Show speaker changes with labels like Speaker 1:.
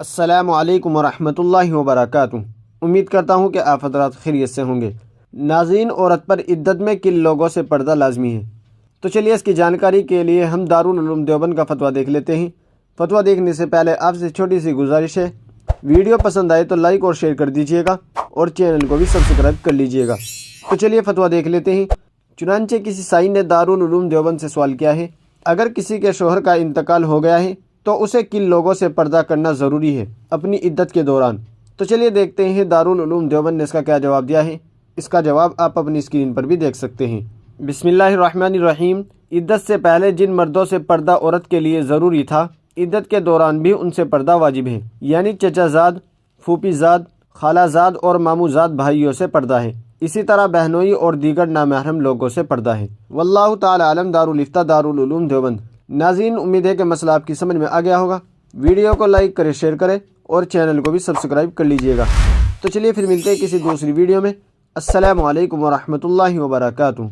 Speaker 1: السلام علیکم ورحمۃ اللہ وبرکاتہ۔ امید کرتا ہوں کہ آپ حضرات خیریت سے ہوں گے۔ ناظرین، عورت پر عدت میں کن لوگوں سے پردہ لازمی ہے؟ تو چلیے اس کی جانکاری کے لیے ہم دارالعلوم دیوبند کا فتویٰ دیکھ لیتے ہیں۔ فتویٰ دیکھنے سے پہلے آپ سے چھوٹی سی گزارش ہے، ویڈیو پسند آئے تو لائک اور شیئر کر دیجئے گا اور چینل کو بھی سبسکرائب کر لیجئے گا۔ تو چلیے فتویٰ دیکھ لیتے ہیں۔ چنانچہ کسی سائن نے دارالعلوم دیوبند سے سوال کیا ہے، اگر کسی کے شوہر کا انتقال ہو گیا ہے تو اسے کن لوگوں سے پردہ کرنا ضروری ہے اپنی عدت کے دوران؟ تو چلیے دیکھتے ہیں دارالعلوم دیوبند نے اس کا کیا جواب دیا ہے۔ اس کا جواب آپ اپنی اسکرین پر بھی دیکھ سکتے ہیں۔ بسم اللہ الرحمن الرحیم۔ عدت سے پہلے جن مردوں سے پردہ عورت کے لیے ضروری تھا، عدت کے دوران بھی ان سے پردہ واجب ہے، یعنی چچا زاد، پھوپھی زاد، خالہ زاد اور ماموں زاد بھائیوں سے پردہ ہے۔ اسی طرح بہنوئی اور دیگر نامحرم لوگوں سے پردہ ہے۔ واللہ تعالی عالم۔ دارالفتہ دارالعلوم دیوبند۔ ناظرین، امید ہے کہ مسئلہ آپ کی سمجھ میں آ گیا ہوگا۔ ویڈیو کو لائک کریں، شیئر کریں اور چینل کو بھی سبسکرائب کر لیجئے گا۔ تو چلیے پھر ملتے ہیں کسی دوسری ویڈیو میں۔ السلام علیکم ورحمۃ اللہ وبرکاتہ۔